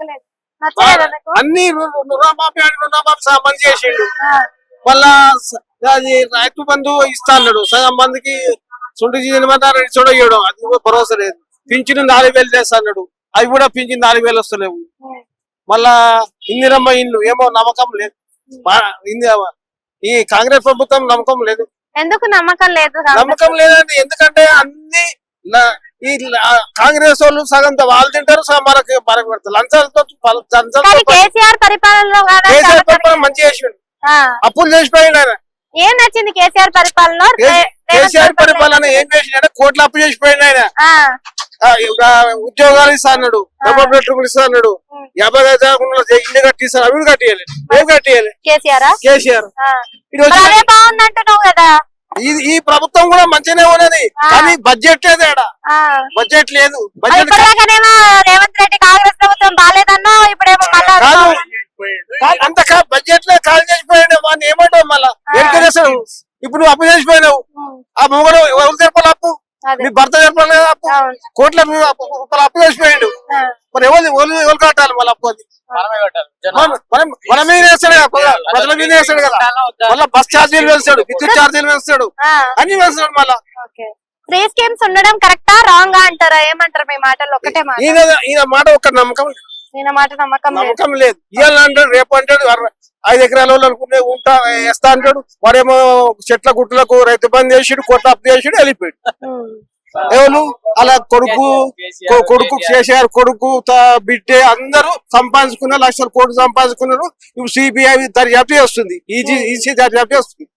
బాగలేదు. నచ్చలేదా నీకు? అన్ని రుణమాఫీ మంది చేసిండు. మళ్ళా అది రైతు బంధు ఇస్తా అన్నాడు, సగం మందికి చుండు చూడయ్యాడు, అది కూడా భరోసా లేదు. పింఛను 4000 చేస్తా అన్నాడు, అవి కూడా పింఛను 4000 వస్తలేవు. మళ్ళా ఇందిరమ్మ ఇల్లు ఏమో నమ్మకం లేదు. ఈ కాంగ్రెస్ ప్రభుత్వం నమ్మకం లేదు. ఎందుకు నమ్మకం లేదు? నమ్మకం లేదండి, ఎందుకంటే అన్ని ఈ కాంగ్రెస్ వాళ్ళు సగం వాళ్ళు తింటారు, సగం మనకు పెడతారు. లంచాలతో కేసీఆర్ పరిపాలనలో మంచిగా చేసిండు, అప్పులు చేసిపోయిండు ఆయన. ఏం నచ్చింది కేసీఆర్ పరిపాలన? కేసీఆర్ పరిపాలన ఏం చేసిండే, కోట్లు అప్పు చేసిపోయిండు ఆయన. ఉద్యోగాలు ఇస్తా అన్నాడు, డబుల్ బెడ్రూమ్ ఇస్తా అన్నాడు, 50 గజాలు ఇల్లు కట్టిస్తాను, అవి కట్టియాలి. ఏం కట్టియాలి? కేసీఆర్ బాగుందంటున్నావు కదా. ఈ ప్రభుత్వం కూడా మంచిగానే ఉన్నది, కానీ బడ్జెట్ లేదు. బడ్జెట్ లేదు. రేవంత్ రెడ్డి కాంగ్రెస్ ప్రభుత్వం బాగాలేదన్నా, ఇప్పుడేమో అంత బడ్జెట్ లో కాల్ చేసిపోయాడు. వాడిని ఏమంటావు మళ్ళా? ఏం చేస్తాడు? ఇప్పుడు అప్పు చేసిపోయినావు, ఆ మొగడు ఎవరు తెరపాలి అప్పు? నీ భర్త తెరపాలి కదా అప్పు. కోట్ల రూపాయలు అప్పు చేసిపోయాడు, మరి ఎవరు కట్టాలి మళ్ళీ అప్పు? అది మన మీద వేస్తాడు కదా, ప్రజల మీద వేస్తాడు కదా. మళ్ళీ బస్ ఛార్జీలు వేస్తాడు, విద్యుత్ ఛార్జీలు వేస్తాడు, అన్ని వేస్తాడు. మళ్ళా ఫ్రీ స్కీమ్స్ ఉండడం కరెక్టా రాంగా అంటారా? ఏమంటారు మీ మాటలు? ఒకటే మాట, ఈయన మాట ఒక్క నమ్మకం నమ్మకం లేదు. ఇవాళ అంటాడు, రేపు అంటాడు 5 ఎకరాల అనుకునే ఉంటా వేస్తా అంటాడు. వాడేమో చెట్ల గుట్లకు రైతు బంద్ చేసాడు, కోట్ల అప్పు చేసాడు, వెళ్ళిపోయాడు. ఎవరు అలా కొడుకు కేసీఆర్ కొడుకు బిడ్డే అందరూ సంపాదించుకున్నారు, 1,00,000 కోట్లు సంపాదించుకున్నారు. ఇప్పుడు సిబిఐ దర్యాప్తు వస్తుంది, ఈసీ దర్యాప్తు వస్తుంది.